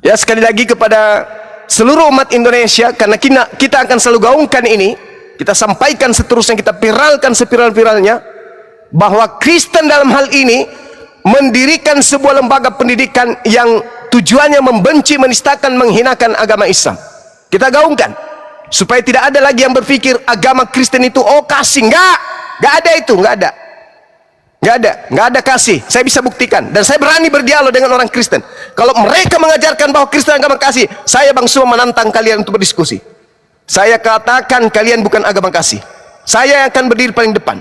Ya, sekali lagi kepada seluruh umat Indonesia, karena kita akan selalu gaungkan ini, kita sampaikan seterusnya, kita viralkan seviral-viralnya, bahwa Kristen dalam hal ini mendirikan sebuah lembaga pendidikan yang tujuannya membenci, menistakan, menghinakan agama Islam. Kita gaungkan supaya tidak ada lagi yang berpikir agama Kristen itu kasih. Enggak ada itu, nggak ada kasih. Saya bisa buktikan, dan saya berani berdialog dengan orang Kristen. Kalau mereka mengajarkan bahwa Kristen agama kasih, saya Bang Suma menantang kalian untuk berdiskusi. Saya katakan kalian bukan agama kasih. Saya yang akan berdiri paling depan,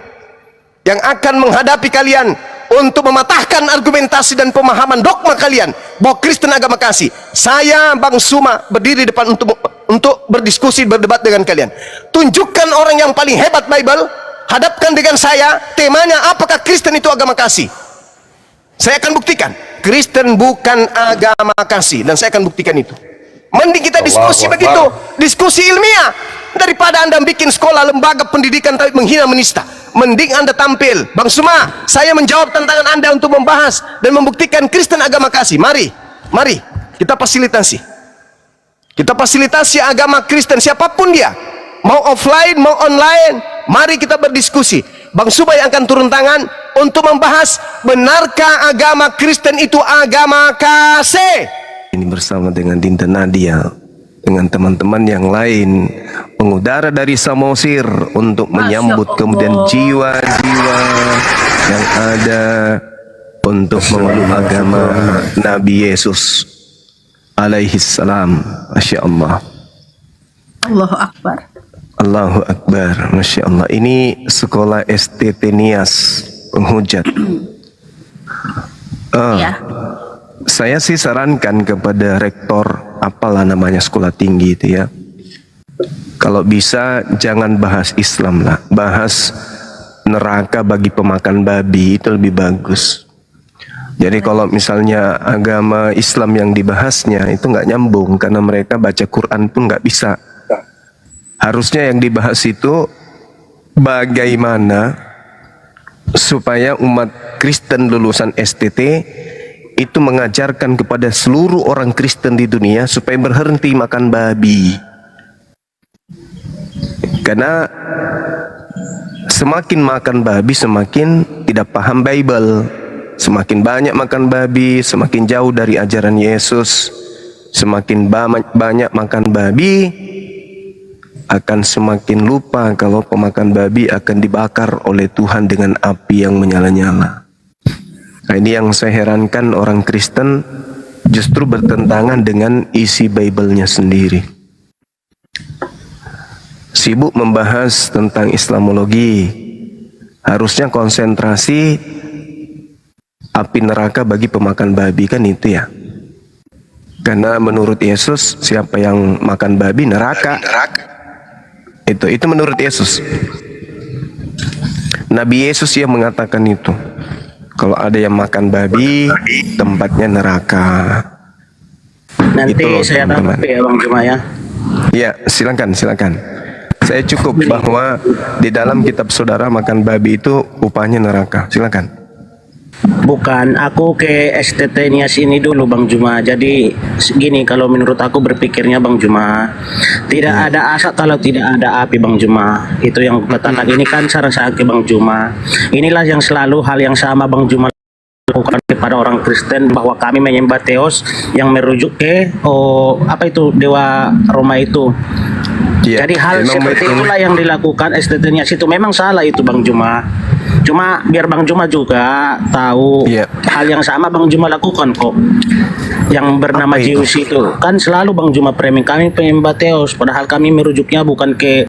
yang akan menghadapi kalian untuk mematahkan argumentasi dan pemahaman dogma kalian bahwa Kristen agama kasih. Saya Bang Suma berdiri depan untuk berdiskusi, berdebat dengan kalian. Tunjukkan orang yang paling hebat Bible, hadapkan dengan saya, temanya apakah Kristen itu agama kasih. Saya akan buktikan Kristen bukan agama kasih, dan saya akan buktikan itu. Mending kita diskusi begitu, diskusi ilmiah, daripada Anda bikin sekolah, lembaga pendidikan tapi menghina, menista. Mending Anda tampil, Bang Suma, saya menjawab tantangan Anda untuk membahas dan membuktikan Kristen agama kasih. Mari kita fasilitasi. Kita fasilitasi agama Kristen, siapapun dia, mau offline mau online. Mari kita berdiskusi. Bang Suma yang akan turun tangan untuk membahas, benarkah agama Kristen itu agama kasih. Ini bersama dengan Dinda Nadia, dengan teman-teman yang lain, mengudara dari Samosir untuk menyambut kemudian jiwa-jiwa yang ada untuk memeluk agama Nabi Yesus alaihi salam. Masya Allah. Allahu Akbar. Allahu Akbar. Masya Allah. Ini sekolah STT Nias penghujat. Ya. Saya sih sarankan kepada rektor, apalah namanya sekolah tinggi itu ya, kalau bisa jangan bahas Islam lah, bahas neraka bagi pemakan babi, itu lebih bagus. Jadi kalau misalnya agama Islam yang dibahasnya itu nggak nyambung, karena mereka baca Quran pun nggak bisa. Harusnya yang dibahas itu bagaimana supaya umat Kristen lulusan STT itu mengajarkan kepada seluruh orang Kristen di dunia supaya berhenti makan babi. Karena semakin makan babi semakin tidak paham Bible. Semakin banyak makan babi, semakin jauh dari ajaran Yesus. Semakin banyak makan babi, akan semakin lupa kalau pemakan babi akan dibakar oleh Tuhan dengan api yang menyala-nyala. Nah, ini yang saya herankan, orang Kristen justru bertentangan dengan isi Bible-nya sendiri. Sibuk membahas tentang Islamologi, harusnya konsentrasi api neraka bagi pemakan babi, kan itu ya. Karena menurut Yesus, siapa yang makan babi neraka. Itu menurut Yesus. Nabi Yesus yang mengatakan itu. Kalau ada yang makan babi, tempatnya neraka. Nanti itu saya tanggapi ya Bang Juma ya. Ya, silakan. Saya cukup bahwa di dalam kitab saudara makan babi itu upahnya neraka. Silakan. Bukan, aku ke STT Nias ini dulu Bang Juma. Jadi gini, kalau menurut aku berpikirnya Bang Juma, tidak ada asap kalau tidak ada api Bang Juma. Itu yang katakan ini kan saran saya ke Bang Juma. Inilah yang selalu hal yang sama Bang Juma lakukan kepada orang Kristen, bahwa kami menyembah Theos yang merujuk ke apa itu Dewa Roma itu. Ya, jadi hal seperti itulah yang dilakukan STT Nias itu memang salah itu Bang Juma. Cuma biar Bang Juma juga tahu hal yang sama Bang Juma lakukan kok. Yang bernama Zeus itu kan selalu Bang Juma framing kami penyembah Theos, padahal kami merujuknya bukan ke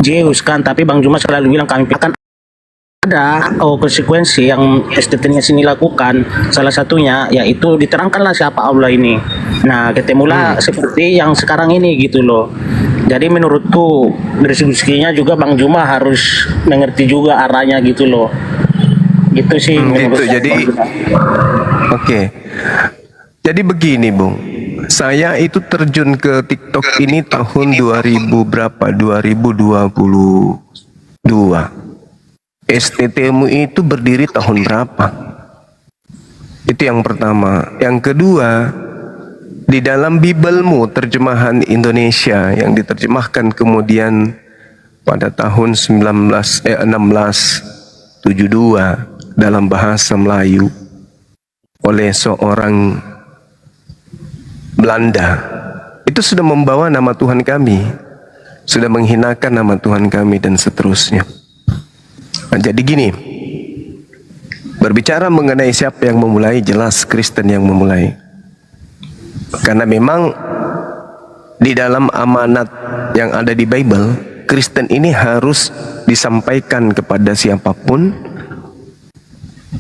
Zeus kan, tapi Bang Juma selalu bilang kami akan ada konsekuensi yang STT-nya sini lakukan. Salah satunya yaitu diterangkanlah siapa Allah ini. Nah, ketemulah seperti yang sekarang ini gitu loh. Jadi menurutku diskusinya juga Bang Juma harus mengerti juga arahnya gitu loh. Gitu sih. Itu jadi oke. Jadi begini, Bung. Saya itu terjun ke TikTok ini tahun 2000 berapa? 2022. STT-mu itu berdiri tahun berapa? Itu yang pertama. Yang kedua, di dalam Bibelmu terjemahan Indonesia yang diterjemahkan kemudian pada tahun 1672 dalam bahasa Melayu oleh seorang Belanda, itu sudah membawa nama Tuhan kami, sudah menghinakan nama Tuhan kami dan seterusnya. Nah, jadi gini, berbicara mengenai siapa yang memulai, jelas Kristen yang memulai. Karena memang di dalam amanat yang ada di Bible, Kristen ini harus disampaikan kepada siapapun.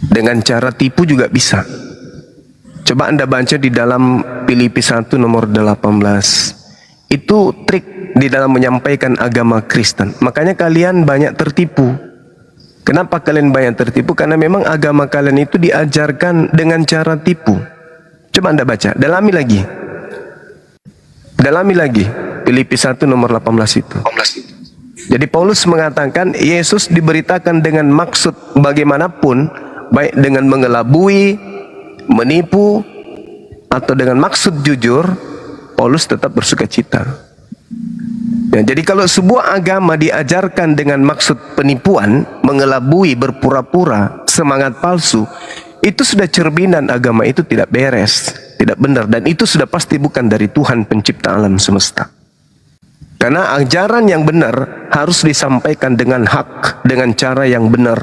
Dengan cara tipu juga bisa. Coba Anda baca di dalam Filipi 1 nomor 18. Itu trik di dalam menyampaikan agama Kristen. Makanya kalian banyak tertipu. Kenapa kalian banyak tertipu? Karena memang agama kalian itu diajarkan dengan cara tipu. Coba Anda baca, dalami lagi. Dalami lagi. Filipi 1 nomor 18 itu. Jadi Paulus mengatakan Yesus diberitakan dengan maksud bagaimanapun, baik dengan mengelabui, menipu, atau dengan maksud jujur, Paulus tetap bersuka cita. Ya, jadi kalau sebuah agama diajarkan dengan maksud penipuan, mengelabui, berpura-pura, semangat palsu, itu sudah cerminan agama itu tidak beres, tidak benar, dan itu sudah pasti bukan dari Tuhan pencipta alam semesta. Karena ajaran yang benar harus disampaikan dengan hak, dengan cara yang benar,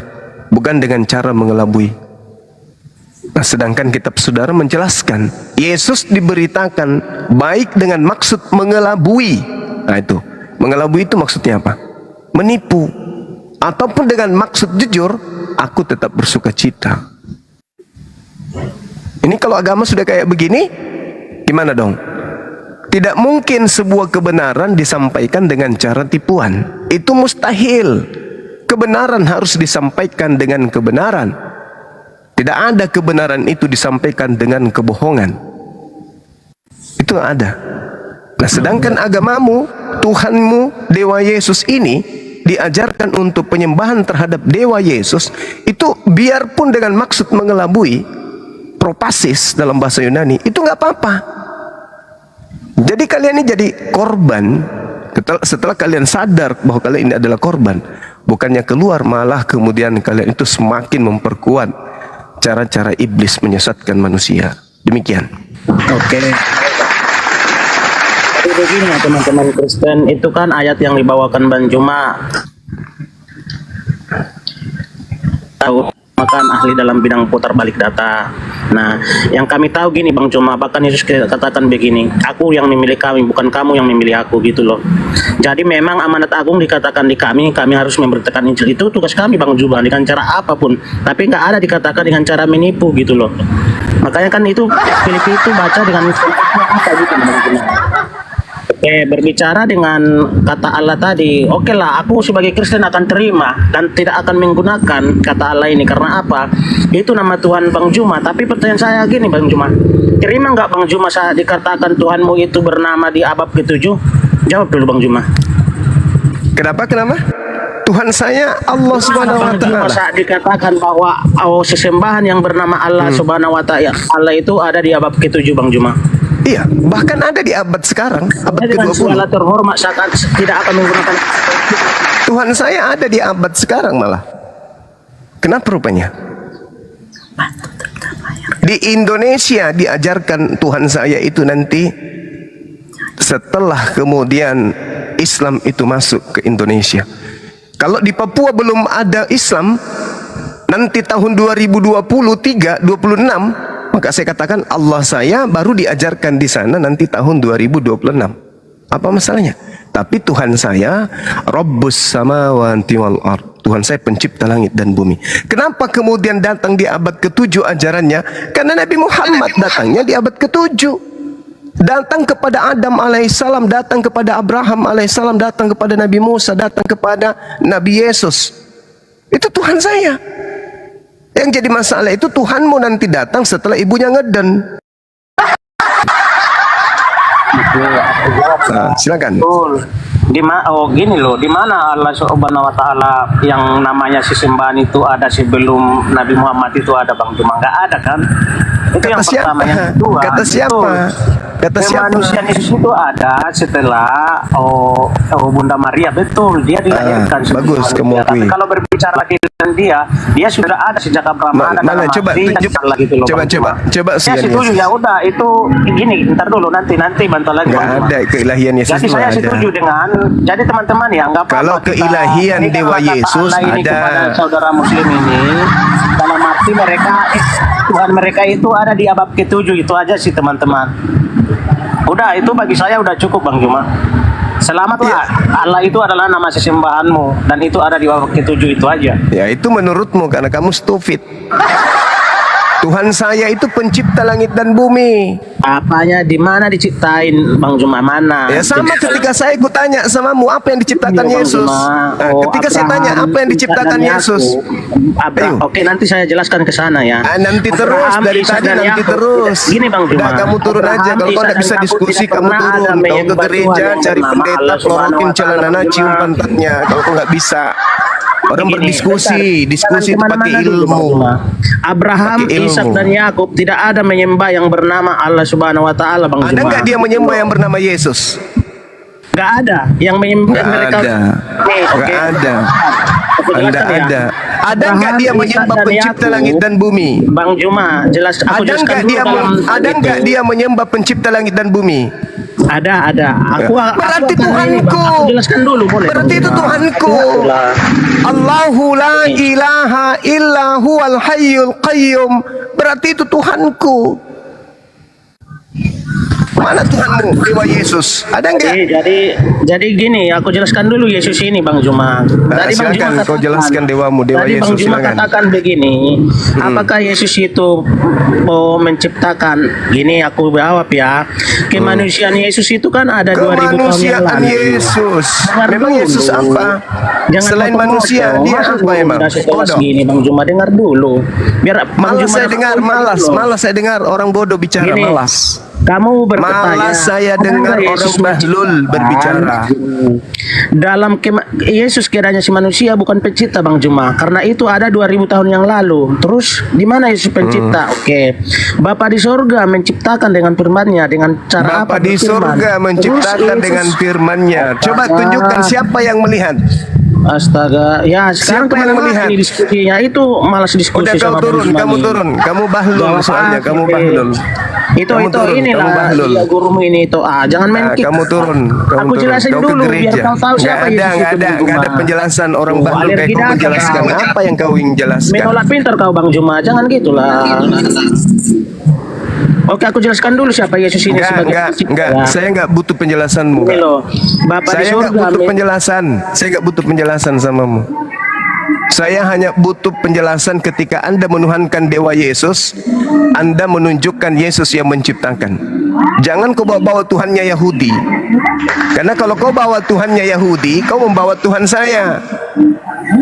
bukan dengan cara mengelabui. Nah, sedangkan kitab saudara menjelaskan Yesus diberitakan baik dengan maksud mengelabui. Nah itu, mengelabui itu maksudnya apa? Menipu. Ataupun dengan maksud jujur, aku tetap bersuka cita. Ini kalau agama sudah kayak begini, gimana dong? Tidak mungkin sebuah kebenaran disampaikan dengan cara tipuan. Itu mustahil. Kebenaran harus disampaikan dengan kebenaran. Tidak ada kebenaran itu disampaikan dengan kebohongan. Itu nggak ada. Nah, sedangkan agamamu, Tuhanmu, Dewa Yesus ini diajarkan untuk penyembahan terhadap Dewa Yesus, itu biarpun dengan maksud mengelabui, propasis dalam bahasa Yunani, itu nggak apa-apa. Jadi kalian ini jadi korban setelah kalian sadar bahwa kalian ini adalah korban. Bukannya keluar, malah kemudian kalian itu semakin memperkuat cara-cara iblis menyesatkan manusia. Demikian. Oke. Jadi begini ya teman-teman Kristen, itu kan ayat yang dibawakan Bang Juma. Tahu makan ahli dalam bidang putar balik data. Nah, yang kami tahu gini Bang Juma, bahkan Yesus katakan begini, aku yang memilih kami, bukan kamu yang memilih aku, gitu loh. Jadi memang amanat agung dikatakan di kami harus memberitakan Injil. Itu tugas kami Bang Juma, dengan cara apapun. Tapi nggak ada dikatakan dengan cara menipu, gitu loh. Makanya kan itu Filipi itu baca dengan apa gitu Bang Juma. Oke, berbicara dengan kata Allah tadi, oke lah, aku sebagai Kristen akan terima dan tidak akan menggunakan kata Allah ini. Karena apa? Itu nama Tuhan Bang Juma. Tapi pertanyaan saya gini Bang Juma, terima nggak Bang Juma saat dikatakan Tuhanmu itu bernama di abad ke-7? Jawab dulu Bang Juma. Kenapa? Tuhan saya Allah Subhanahu wa taala. Saat dikatakan bahwa sesembahan yang bernama Allah Subhanahu wa taala, Allah itu ada di abad ke-7 Bang Juma. Iya, bahkan ada di abad sekarang, abad ke-20. Allah terhormat saat tidak akan menggunakan. Tuhan saya ada di abad sekarang malah. Kenapa rupanya? Di Indonesia diajarkan Tuhan saya itu nanti setelah kemudian Islam itu masuk ke Indonesia. Kalau di Papua belum ada Islam, nanti tahun 2023, 26, maka saya katakan Allah saya baru diajarkan di sana nanti tahun 2026. Apa masalahnya? Tapi Tuhan saya Rabbus samawati wal ard. Tuhan saya pencipta langit dan bumi. Kenapa kemudian datang di abad ke-7 ajarannya? Karena Nabi Muhammad datangnya di abad ke-7. Datang kepada Adam alaihissalam, datang kepada Abraham alaihissalam, datang kepada Nabi Musa, datang kepada Nabi Yesus. Itu Tuhan saya. Yang jadi masalah itu Tuhanmu nanti datang setelah ibunya ngeden. Nah, silakan. Gini loh, di mana Allah Subhanahu wa taala yang namanya sesembahan itu ada sebelum Nabi Muhammad itu ada Bang Juma? Enggak ada kan? Itu Kata yang siapa? pertama. Yang kedua, Kata siapa? Kata siapa? Kemanusiaan Yesus itu ada setelah Bunda Maria, betul, dia dilahirkan sebagai bagus, manusia. kamu akui. Tapi kalau berbicara lagi dengan dia sudah ada sejak Abraham ada Mana dalam coba hati, tunjuk, gitu loh, Bang Juma. coba Saya sian setuju Yesus. ya udah itu gini, ntar dulu nanti bantu lagi. Nggak Bang Juma. ada keilahian Yesus Jadi itu saya ada. setuju dengan, jadi teman-teman ya nggak apa-apa. Kalau kita keilahian berikan Dewa rasa Yesus Allah ini ada. kepada saudara Muslim ini dalam arti mereka Tuhan mereka itu ada di abad ke-7 itu aja sih teman-teman. Udah itu bagi saya udah cukup Bang Juma. Selamatlah, Allah itu adalah nama sesembahanmu dan itu ada di abad ke-7 itu aja. Ya itu menurutmu karena kamu stupid. Tuhan saya itu pencipta langit dan bumi. Apanya di mana diciptain Bang Juma, mana? Ya sama ketika saya kutanya samamu apa yang diciptakan Iya, Bang Yesus. Juma. Ketika saya tanya apa yang diciptakan Ishak dan Yesus. Yakub. Ayo. Oke, nanti saya jelaskan ke sana ya. Nanti terus Abraham, dari Ishak, tadi dan nanti Yakub. terus. Gini Bang Juma. Udah kamu turun aja. Abraham, Kalau kau Ishak, tidak dan bisa Yakub diskusi tidak kamu pernah turun. ada Kau ke menyembah gereja Tuhan yang cari bernama pendeta Allah Subhanahu pelorotin wa Ta'ala, celana Bang cium Juma. pantatnya. Kalau kau nggak bisa. Orang Begini, berdiskusi, bentar. diskusi itu Jangan pakai kemana-mana dulu, Bang ilmu. Juma. Abraham, Pakai ilmu. Ishak dan Yakub tidak ada menyembah yang bernama Allah Subhanahu wa Ta'ala Bang Ada Juma. nggak dia menyembah yang bernama Yesus? Nggak ada yang menyembah Nggak mereka. ada. Nih, Nggak oke. ada. Aku Anda jelaskan ya. ada. Ada nggak Abraham, dia Ishak, menyembah dan pencipta Yakub, langit dan bumi? Bang Juma, jelas aku Ada jelaskan nggak dulu dia dalam ada itu. nggak dia menyembah pencipta langit dan bumi? Ada. Aku Berarti akan ini, Bang. Tuhanku. Aku jelaskan dulu boleh. Berarti Bang itu Juma? Tuhanku. Itulah. Allahu la ilaha illa huwal hayyul qayyum. Berarti itu Tuhanku. Mana Tuhanmu, Dewa Yesus? Ada enggak? Jadi gini, aku jelaskan dulu Yesus ini Bang Juma. Tadi Bang silakan, Juma kau jelaskan dewamu, Dewa tadi Bang Yesus, Juma silakan. katakan begini, apakah Yesus itu mau menciptakan? Gini aku jawab ya, kemanusiaan Yesus itu kan ada 2000 tahun yang Kemanusiaan lalu. Yesus. Dengar Memang dulu. Yesus apa? Jangan Selain potong-potong. manusia, dia Masa apa emang? udah sekelas Bodoh. gini Bang Juma, dengar dulu. Biar Bang Malas Juma saya dengar, malas saya dengar orang bodoh bicara, Gini, malas. Kamu bertanya. Malas saya dengar apakah orang Yesus bahlul berbicara. Dalam Yesus kiranya si manusia bukan pencipta Bang Juma. Karena itu ada 2000 tahun yang lalu. Terus di mana Yesus pencipta? Oke. Bapa di sorga menciptakan dengan firman-Nya dengan cara Bapa apa? di Berfirman. surga menciptakan Terus Yesus- dengan firman-Nya. Coba tunjukkan siapa yang melihat. Astaga, ya sekarang Siapa yang kemana-mana melihat? ini diskusinya itu malas diskusi Udah kau sama Bang turun, Juma kamu nih. turun. Kamu bahlul Jawab soalnya, apa, kamu Oke. bahlul. Itu Kamu turun, inilah kamu bahlul. dia gurumu ini itu. Jangan main Nah, kick. kamu turun, kamu Aku turun. jelasin Kau ke dulu biar gereja. kau tahu siapa Yesus itu, Bang Nggak ada Juma. penjelasan orang Tuh, bahlul kayak alergi kau data, menjelaskan. kau. Apa yang kau ingin jelaskan? Menolak pintar kau Bang Juma, jangan gitulah. Oke, aku jelaskan dulu siapa Yesus ini sebagai pencipta. Enggak. Saya enggak butuh penjelasanmu. Ini Kak. loh, Bapak di Saya enggak surga. butuh penjelasan. Saya enggak butuh penjelasan samamu. Saya hanya butuh penjelasan ketika Anda menuhankan Dewa Yesus, Anda menunjukkan Yesus yang menciptakan. Jangan kau bawa Tuhannya Yahudi. Karena kalau kau bawa Tuhannya Yahudi, kau membawa Tuhan saya.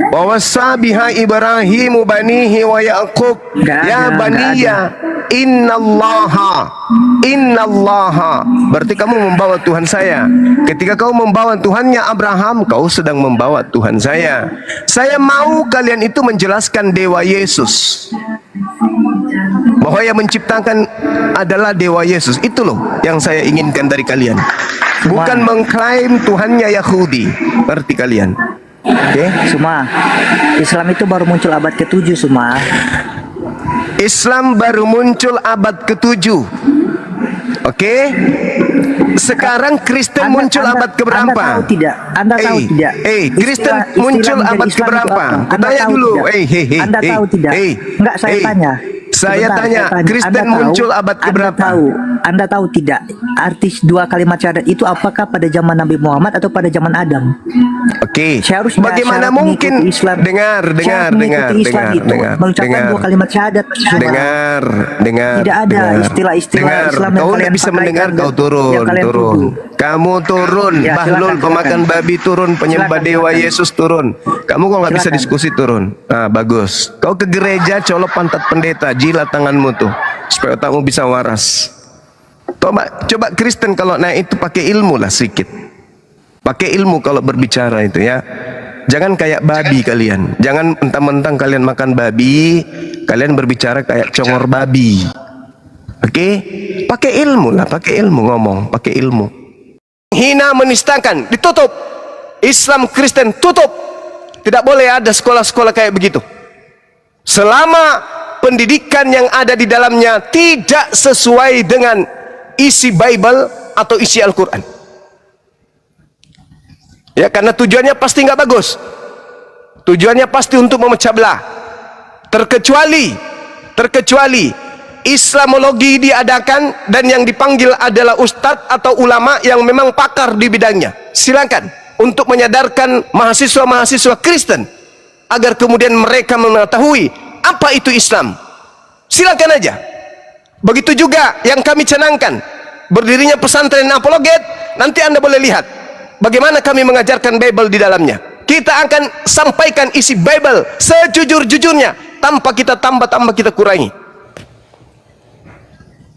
Wawassa biha Ibrahimu banihi wa Yaqub ya baniya innallaha berarti kamu membawa Tuhan saya. Ketika kau membawa Tuhannya Abraham, kau sedang membawa Tuhan saya. Saya mau kalian itu menjelaskan Dewa Yesus, bahwa yang menciptakan adalah Dewa Yesus. Itu loh yang saya inginkan dari kalian, bukan mengklaim Tuhannya Yahudi. Ngerti kalian? Oke? Suma, Islam itu baru muncul abad ke-7, Suma. Islam baru muncul abad ke-7. Oke? Sekarang Kristen muncul abad keberapa? Anda tahu tidak? Anda tahu tidak? Kristen Istilah muncul menjadi abad Islam itu keberapa? apa? Anda Tanya tahu dulu. tidak? Anda tahu tidak? Enggak, saya tanya. Saya Sebentar, tanya, Kristen Anda tahu- muncul abad keberapa? Anda tahu tidak? Artis dua kalimat syahadat itu apakah pada zaman Nabi Muhammad atau pada zaman Adam? Oke. Seharusnya Bagaimana syarat mungkin? mengikuti Islam, Dengar. syarat mengikuti Islam itu mengucapkan dua kalimat syahadat. Suma. Dengar. Tidak ada istilah-istilah Dengar. Islam yang Kau kalian tidak bisa pakaikan mendengar, dan kau turun, yang kalian turun. tuduh. Kamu turun, Ya, bahlul silakan, pemakan silakan. babi turun, penyembah Silakan, Dewa silakan. Yesus turun. Kamu kok nggak bisa Silakan. diskusi turun? Ah, bagus. Kau ke gereja colok pantat pendeta, jilat tanganmu tuh supaya otakmu bisa waras. Coba Kristen kalau naik itu pakai ilmu lah sedikit. Pakai ilmu kalau berbicara itu ya. Jangan kayak babi kalian. Jangan mentang-mentang kalian makan babi, kalian berbicara kayak congor babi. Oke? Pakai ilmu lah, pakai ilmu ngomong, pakai ilmu. Hina, menistakan, ditutup. Islam Kristen tutup. Tidak boleh ada sekolah-sekolah kayak begitu. Selama pendidikan yang ada di dalamnya tidak sesuai dengan isi Bible atau isi Al-Quran. Ya, karena tujuannya pasti nggak bagus. Tujuannya pasti untuk memecah belah. Terkecuali Islamologi diadakan dan yang dipanggil adalah ustadz atau ulama yang memang pakar di bidangnya. Silakan untuk menyadarkan mahasiswa-mahasiswa Kristen agar kemudian mereka mengetahui apa itu Islam. Silakan aja. Begitu juga yang kami canangkan, berdirinya pesantren apologet. Nanti Anda boleh lihat bagaimana kami mengajarkan Bible di dalamnya. Kita akan sampaikan isi Bible sejujur-jujurnya, tanpa kita tambah-tambah, kita kurangi.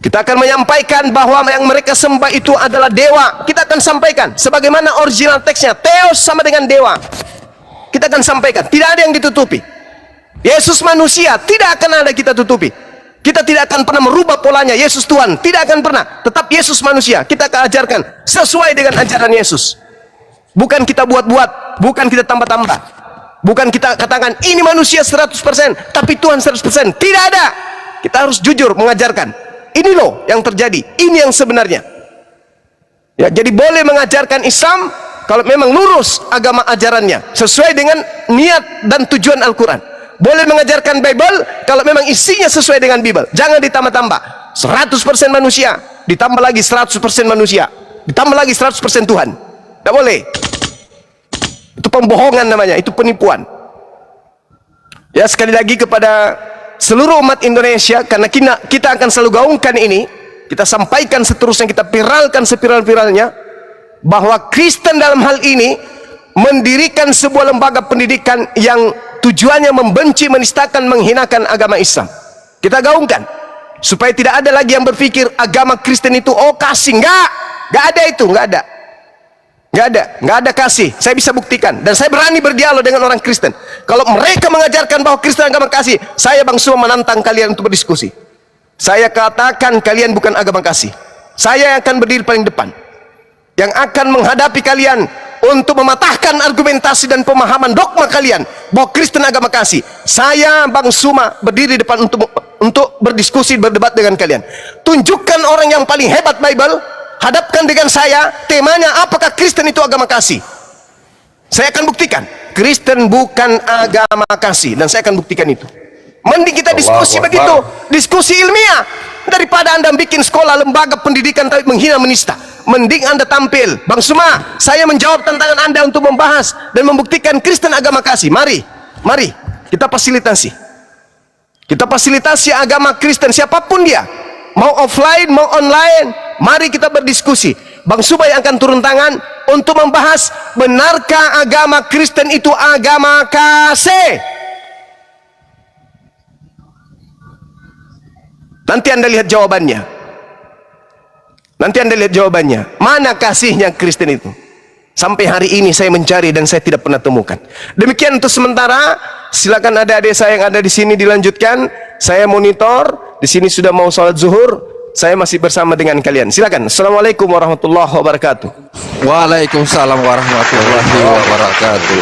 Kita akan menyampaikan bahwa yang mereka sembah itu adalah dewa. Kita akan sampaikan sebagaimana original teksnya. Theos sama dengan dewa. Kita akan sampaikan. Tidak ada yang ditutupi. Yesus manusia, tidak akan ada kita tutupi. Kita tidak akan pernah merubah polanya. Yesus Tuhan, tidak akan pernah. Tetap Yesus manusia. Kita akan ajarkan sesuai dengan ajaran Yesus. Bukan kita buat-buat, bukan kita tambah-tambah. Bukan kita katakan ini manusia 100%, tapi Tuhan 100%. Tidak ada. Kita harus jujur mengajarkan. Ini loh yang terjadi. Ini yang sebenarnya. Ya, jadi boleh mengajarkan Islam kalau memang lurus agama ajarannya, sesuai dengan niat dan tujuan Al-Quran. Boleh mengajarkan Bible kalau memang isinya sesuai dengan Bible. Jangan ditambah-tambah. 100% manusia, ditambah lagi 100% manusia, ditambah lagi 100% Tuhan. Tidak boleh. Itu pembohongan namanya, itu penipuan. Ya, sekali lagi kepada seluruh umat Indonesia, karena kita akan selalu gaungkan ini, kita sampaikan seterusnya, kita viralkan seviral-viralnya, bahwa Kristen dalam hal ini mendirikan sebuah lembaga pendidikan yang tujuannya membenci, menistakan, menghinakan agama Islam. Kita gaungkan supaya tidak ada lagi yang berpikir agama Kristen itu kasih. Enggak ada itu, enggak ada kasih. Saya bisa buktikan dan saya berani berdialog dengan orang Kristen. Kalau mereka mengajarkan bahwa Kristen agama kasih, saya Bang Suma menantang kalian untuk berdiskusi. Saya katakan kalian bukan agama kasih. Saya akan berdiri paling depan, yang akan menghadapi kalian untuk mematahkan argumentasi dan pemahaman dogma kalian bahwa Kristen agama kasih. Saya Bang Suma berdiri depan untuk berdiskusi, berdebat dengan kalian. Tunjukkan orang yang paling hebat Bible, hadapkan dengan saya, temanya apakah Kristen itu agama kasih. Saya akan buktikan Kristen bukan agama kasih, dan saya akan buktikan itu. Mending kita diskusi begitu, diskusi ilmiah, daripada Anda bikin sekolah, lembaga pendidikan tapi menghina, menista. Mending Anda tampil, Bang Suma, saya menjawab tantangan Anda untuk membahas dan membuktikan Kristen agama kasih. Mari kita fasilitasi. Kita fasilitasi agama Kristen siapapun dia, mau offline mau online. Mari kita berdiskusi. Bang Suma yang akan turun tangan untuk membahas, benarkah agama Kristen itu agama kasih? Nanti Anda lihat jawabannya. Mana kasihnya Kristen itu? Sampai hari ini saya mencari dan saya tidak pernah temukan. Demikian untuk sementara. Silakan adik-adik saya yang ada di sini dilanjutkan. Saya monitor. Di sini sudah mau sholat zuhur. Saya masih bersama dengan kalian. Silakan. Assalamualaikum warahmatullahi wabarakatuh. Waalaikumsalam warahmatullahi wabarakatuh.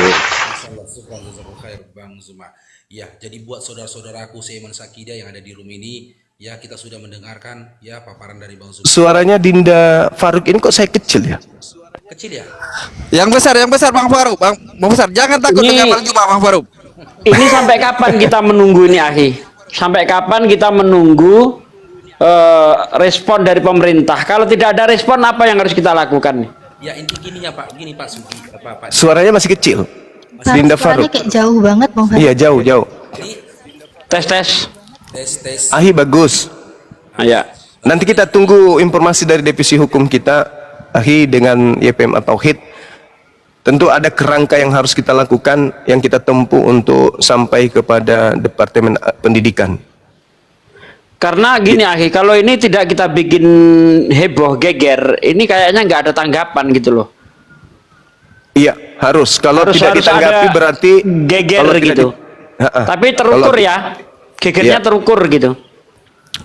Bang Zuma. Ya, jadi buat saudara-saudaraku Seiman Sakida yang ada di room ini, ya kita sudah mendengarkan ya paparan dari Bang Zuma. Suaranya Dinda Faruk ini kok saya kecil ya? Kecil ya? Yang besar Bang Faruk. Bang besar, jangan takut dengan Bang Zuma, Bang Faruk. Ini sampai kapan kita menunggu ini, Akhi? Sampai kapan kita menunggu respon dari pemerintah? Kalau tidak ada respon, apa yang harus kita lakukan nih? Ya inti gini ya Pak, gini Pak Sugi, Pak. Suaranya masih kecil. Dinda Faruk. Suaranya kayak jauh banget, Bang Faruk. Iya, jauh. Tes. Ahi bagus. Ya. Nanti kita tunggu informasi dari divisi hukum kita, Ahi dengan YPMA Tauhid. Tentu ada kerangka yang harus kita lakukan, yang kita tempuh untuk sampai kepada Departemen Pendidikan. Karena gini, Akhi, kalau ini tidak kita bikin heboh, geger, ini kayaknya nggak ada tanggapan gitu loh. Iya, harus. Kalau Harus- tidak harus ditanggapi ada berarti geger kalau tidak gitu. Ha-ha. Tapi terukur Kalau- ya. Gegernya Iya. terukur gitu.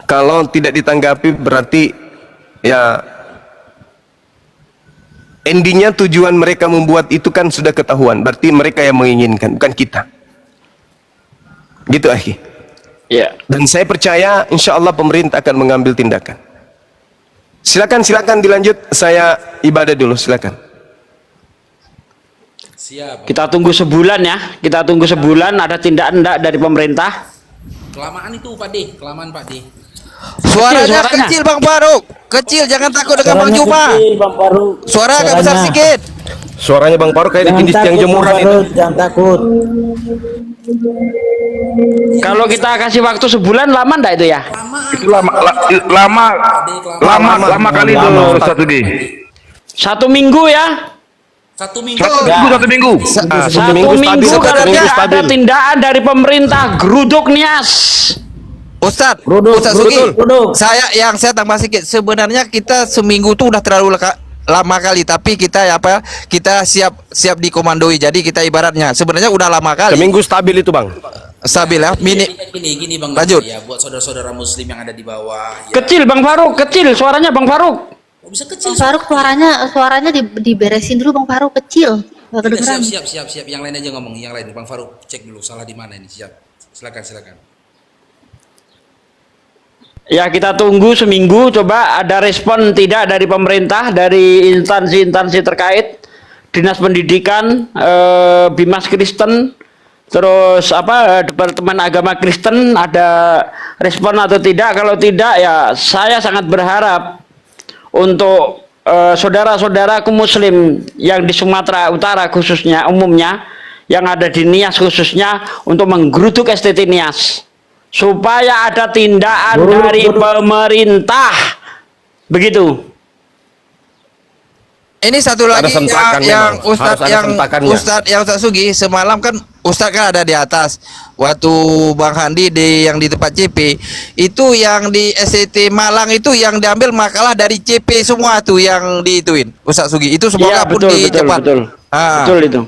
Kalau tidak ditanggapi berarti ya endingnya tujuan mereka membuat itu kan sudah ketahuan. Berarti mereka yang menginginkan, bukan kita. Gitu, akhi. Ya. Dan saya percaya insya Allah pemerintah akan mengambil tindakan. Silakan dilanjut. Saya ibadah dulu, silakan. Siap. Kita tunggu sebulan ya. Kita tunggu sebulan ada tindakan enggak dari pemerintah. Kelamaan itu Pak D, kelamaan Pak D. Suaranya suaranya. kecil Bang Faruk. Kecil, jangan takut dengan Bang Juma. Suara agak besar sedikit. Suaranya Bang Faruk kayak ditindis tiang jemuran itu. Jangan takut. Kalau kita kasih waktu sebulan lama enggak itu ya? Itu lama kali itu satu di. 1 minggu ya. 1 minggu. Satu minggu. Satu minggu kalau stabil. tidak ada tindakan dari pemerintah, geruduk Nias. Ustadz, Ruduk, Ustadz Sugi, ruduk. saya tambah sedikit. Sebenarnya kita seminggu tuh udah terlalu lama kali, tapi kita kita siap dikomandoi. Jadi kita ibaratnya sebenarnya udah lama kali. Seminggu stabil itu Bang. Stabil ya. Gini Bang. Lanjut. Ya, buat saudara-saudara muslim yang ada di bawah. Ya. Kecil Bang Faruk, kecil suaranya Bang Faruk. Kok bisa kecil? Bang Faruk suaranya diberesin dulu Bang Faruk, kecil. Gak Udah, kedengeran. siap. Yang lain aja ngomong, yang lain. Bang Faruk, cek dulu salah di mana ini. Siap. Silakan. Ya kita tunggu seminggu, coba ada respon tidak dari pemerintah, dari instansi-instansi terkait, Dinas Pendidikan, Bimas Kristen, terus Departemen Agama Kristen, ada respon atau tidak? Kalau tidak ya saya sangat berharap untuk saudara-saudaraku muslim yang di Sumatera Utara khususnya, umumnya yang ada di Nias khususnya, untuk menggeruduk STT Nias supaya ada tindakan dari pemerintah, begitu. Ini satu lagi sentakan yang memang. Harus ada sentakannya. Ustadz Sugi, semalam kan Ustadz kan ada di atas. Waktu Bang Handi yang di tempat CP itu, yang di SCT Malang itu yang diambil makalah dari CP semua tuh yang diituin Ustadz Sugi. Itu semoga Iya, pun betul. cepat. Betul itu.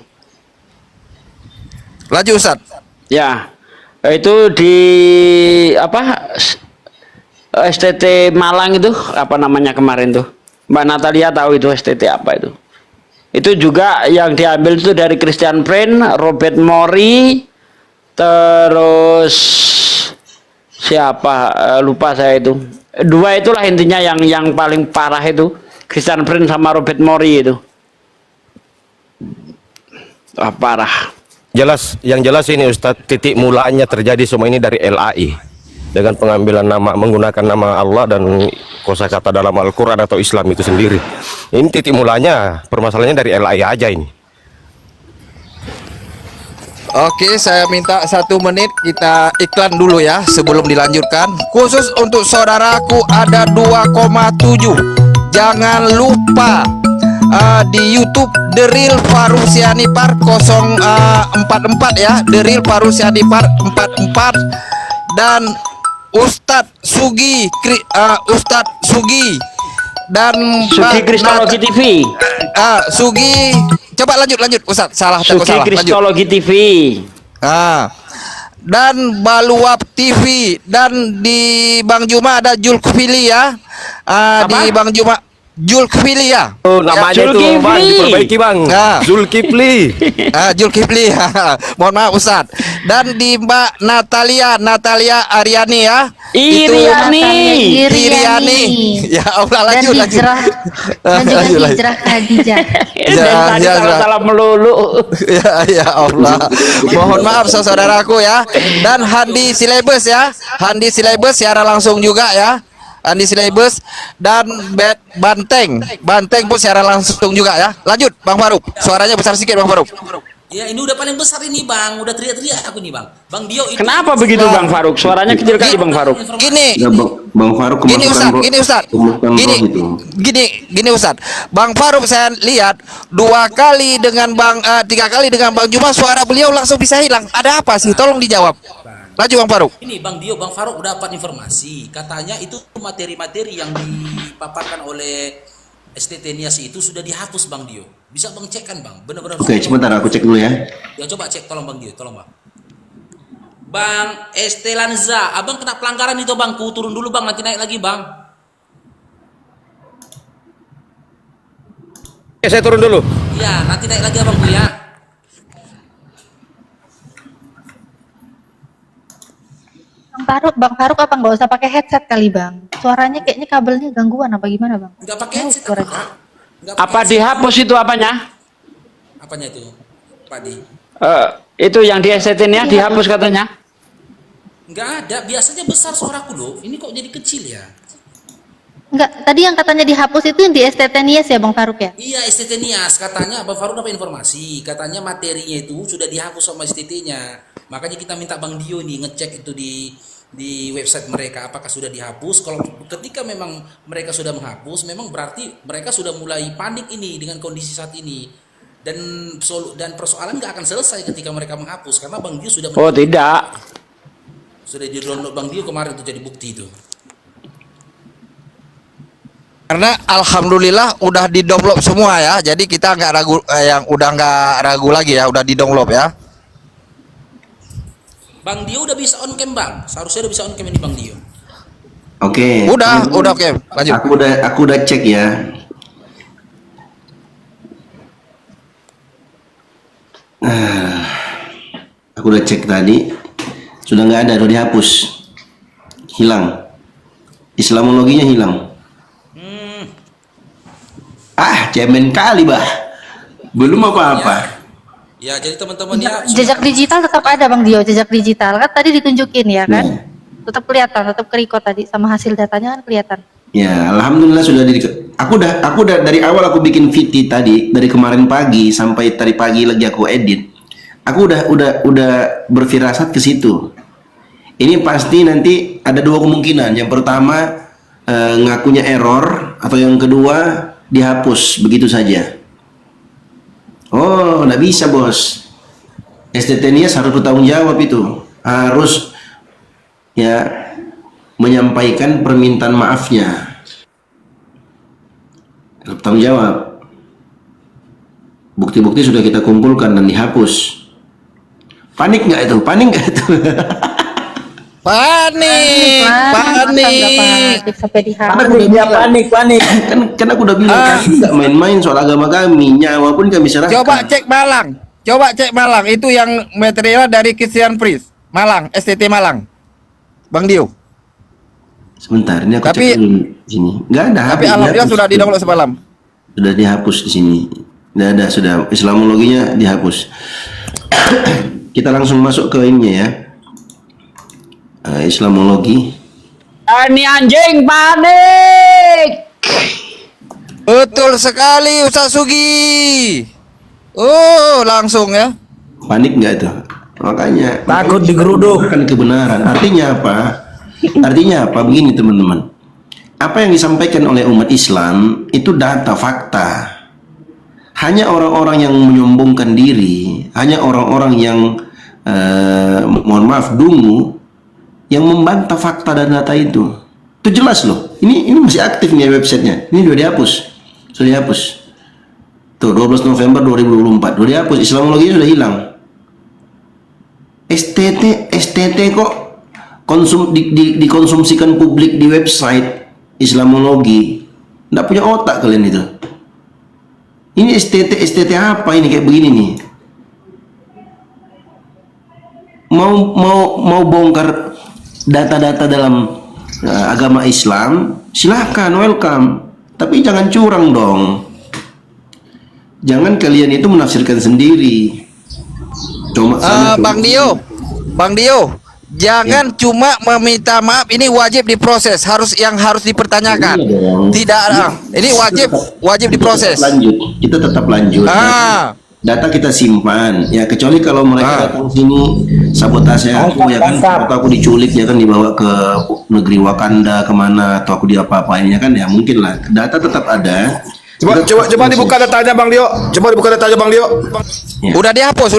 Lanjut Ustadz. Ya, itu di STT Malang itu apa namanya kemarin tuh? Mbak Natalia tahu itu STT apa itu? Itu juga yang diambil itu dari Christian Prince, Robert Mori, terus siapa lupa saya itu. Dua itulah intinya yang paling parah itu, Christian Prince sama Robert Mori itu. Wah, parah. Yang jelas ini Ustadz, titik mulanya terjadi semua ini dari LAI dengan pengambilan nama, menggunakan nama Allah dan kosakata dalam Al-Quran atau Islam itu sendiri. Ini titik mulanya, permasalahannya dari LAI aja ini. Oke, saya minta 1 menit kita iklan dulu ya sebelum dilanjutkan. Khusus untuk saudaraku ada 2,7. Jangan lupa di YouTube The Real Faruk Sianipar 044 ya, The Real Faruk Sianipar 44, dan Ustadz Sugi dan Sugi Kristologi TV. Sugi, coba lanjut Ustadz, salah Sugi salah. Lanjut. Kristologi TV. Dan Baluap TV, dan di Bang Juma ada Julkifili ya. Di Bang Juma Julkifili ya. Oh, namanya itu Zulkifli. Bang, diperbaiki Bang. Zulkifli. Julkifli. Mohon maaf Ustaz. Dan di Mbak Natalia Aryani ya. Iriani. Ya Allah, lanjut. Dan juga Hijrah Khadijah. Dan tadi salah melulu. Ya Allah. Mohon maaf saudaraku ya. Dan Handi Silebus ya. Handi Silebus siaran langsung juga ya. Andi Silebus dan Banteng pun siaran langsung juga ya. Lanjut Bang Faruk, suaranya besar sedikit Bang Faruk. Ya ini udah paling besar ini Bang, udah teriak-teriak aku nih Bang. Bang Dio itu. Kenapa begitu Bang Faruk? Suaranya kecil kali Bang Faruk. Gini, Ya, Bang Faruk gini Ustaz, kemasukan roh itu. gini Ustaz. Bang Faruk saya lihat 2 kali dengan 3 kali dengan Bang Juma, suara beliau langsung bisa hilang. Ada apa sih? Tolong dijawab. Laju Bang Faruk. Ini Bang Dio, Bang Faruk dapat informasi. Katanya itu materi-materi yang dipaparkan oleh STT Nias itu sudah dihapus Bang Dio. Bisa Bang cek kan Bang? Benar-benar. Oke, sebentar aku cek dulu ya. Ya coba cek, tolong Bang Dio, tolong Bang. Bang Estelanza, abang kena pelanggaran itu Bang. Ku turun dulu Bang, nanti naik lagi Bang. Saya turun dulu. Iya, nanti naik lagi abang ya. Bang Faruk apa nggak usah pakai headset kali Bang? Suaranya kayaknya kabelnya gangguan apa gimana Bang? Enggak pakai headset Suara- Kak. Nggak pakai Apa headset. dihapus itu apanya? Apanya itu, Pak Di? Itu yang di STT-nya dihapus katanya. Enggak ada, biasanya besar suaraku loh. Ini kok jadi kecil ya? Enggak, tadi yang katanya dihapus itu yang di STT Nias ya Bang Faruk ya? Iya, STT Nias katanya Bang Faruk dapat informasi, katanya materinya itu sudah dihapus sama STT-nya. Makanya kita minta Bang Dio nih ngecek itu di website mereka apakah sudah dihapus. Kalau ketika memang mereka sudah menghapus, memang berarti mereka sudah mulai panik ini dengan kondisi saat ini. Dan persoalan nggak akan selesai ketika mereka menghapus karena Bang Dio sudah Oh tidak. sudah di-download Bang Dio kemarin itu jadi bukti itu. Karena alhamdulillah udah di-download semua ya. Jadi kita nggak ragu, yang udah nggak ragu lagi ya, udah di-download ya. Bang Dio udah bisa on cam Bang, seharusnya udah bisa on cam ini Bang Dio. Oke. Udah oke, lanjut. Aku udah cek ya. Aku udah cek tadi, sudah nggak ada, udah dihapus, hilang. Islamologinya hilang. Cemen kali bah, belum apa-apa. Ya, jadi teman-teman ya Jejak digital tetap ada Bang Dio, jejak digital kan tadi ditunjukin ya kan? Ya. Tetap kelihatan, tetap ke-record tadi sama hasil datanya kan kelihatan. Ya, alhamdulillah sudah aku udah dari awal aku bikin VT tadi, dari kemarin pagi sampai tadi pagi lagi aku edit. Aku udah berfirasat ke situ. Ini pasti nanti ada dua kemungkinan. Yang pertama ngakunya error, atau yang kedua dihapus begitu saja. Oh, nggak bisa bos. STT Nias harus bertanggung jawab itu. Harus ya menyampaikan permintaan maafnya. Harus bertanggung jawab. Bukti-bukti sudah kita kumpulkan dan dihapus. Panik nggak itu? Panik nggak itu? Panik. Sampai dihapus. Karena aku udah bilang panik. Kan aku udah bilang kami nggak main-main soal agama kami, nyawa pun kami serahkan. Coba cek Malang itu yang material dari Christian Priest. Malang, STT Malang. Bang Dio. Sebentar, ini aku Tapi- cek dulu sini. Nggak ada. Tapi habis alhamdulillah dihapus. sudah di-download semalam. Sudah dihapus di sini. Nggak ada, sudah Islamologinya dihapus. Kita langsung masuk ke ininya ya. Islamologi. Ini anjing panik. Betul sekali Ustaz Sugi. Oh, langsung ya. Panik nggak itu? Makanya Takut digeruduk. kan kebenaran. Artinya apa? Artinya apa? Begini teman-teman. Apa yang disampaikan oleh umat Islam itu data, fakta. Hanya orang-orang yang menyombongkan diri, hanya orang-orang yang mohon maaf dungu, yang membantah fakta dan data itu. Itu jelas loh. Ini masih aktif nih websitenya. Ini sudah dihapus. Sudah dihapus. Tuh 12 November 2024. Sudah dihapus. Islamologinya sudah hilang. STT kok dikonsumsikan publik di website Islamologi. Nggak punya otak kalian itu. Ini STT apa ini kayak begini nih? Mau bongkar data-data dalam agama Islam, silahkan, welcome. Tapi jangan curang dong. Jangan kalian itu menafsirkan sendiri. Bang Dio, jangan cuma meminta maaf, ini wajib diproses, harus dipertanyakan. Iya dong. Tidak ada. Ini wajib diproses. Kita tetap lanjut. Data kita simpan ya, kecuali kalau mereka datang sini sabotase aku ya kan, atau aku diculik ya kan, dibawa ke negeri Wakanda kemana, atau aku diapa-apain ya kan, ya mungkin lah. Data tetap ada. Coba dibuka datanya Bang Dio. Coba dibuka datanya Bang Dio. Ya. Udah dihapus.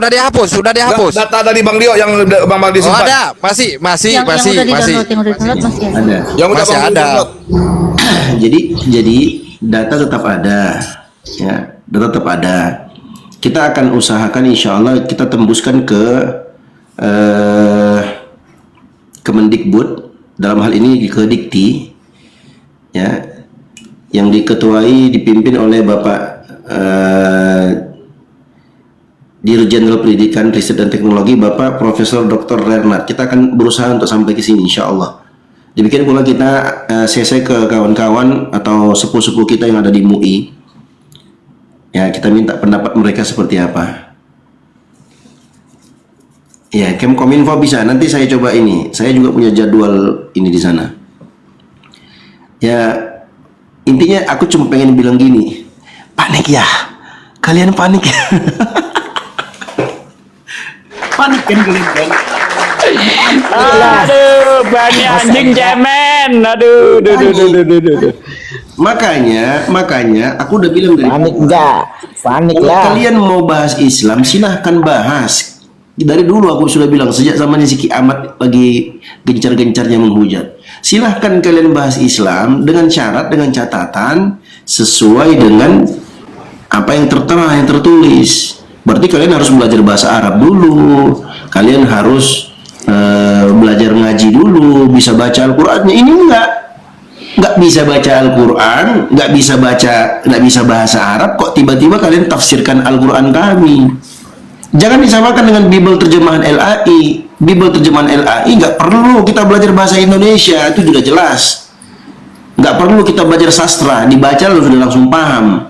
Data dari Bang Dio yang Bang Oh, disimpan. ada, masih. Yang udah di-download masih ada. Yang udah Masih Bang ada. download. jadi data tetap ada, ya, data tetap ada. Kita akan usahakan, insya Allah kita tembuskan ke Kemendikbud, dalam hal ini ke Dikti, ya, yang dipimpin oleh Bapak Dirjen Jenderal Pendidikan, Riset dan Teknologi, Bapak Profesor Dr. Renat. Kita akan berusaha untuk sampai ke sini, insya Allah. Demikian pula kita CC ke kawan-kawan atau sepuh-sepuh kita yang ada di MUI. Ya, kita minta pendapat mereka seperti apa. Ya, Kemkominfo bisa. Nanti saya coba ini. Saya juga punya jadwal ini di sana. Ya, intinya aku cuma pengen bilang gini. Panik ya. Kalian panik ya. Panik kan kalian. Aduh, bani anjing cemen. Aduh. Makanya aku udah bilang dari Panik enggak? Panik kalau lah. kalian mau bahas Islam, silahkan bahas. Dari dulu aku sudah bilang, sejak zamannya Ziki Ahmad lagi gencar-gencarnya menghujat. Silahkan kalian bahas Islam dengan syarat, dengan catatan sesuai dengan apa yang tertera, yang tertulis. Berarti kalian harus belajar bahasa Arab dulu. Kalian harus belajar ngaji dulu, bisa baca Al-Qur'annya. Ini nggak bisa baca Al-Quran, nggak bisa bahasa Arab, kok tiba-tiba kalian tafsirkan Al-Quran kami. Jangan disamakan dengan Bible terjemahan LAI. Bible terjemahan LAI nggak perlu kita belajar bahasa Indonesia, itu sudah jelas. Nggak perlu kita belajar sastra, dibaca lalu sudah langsung paham.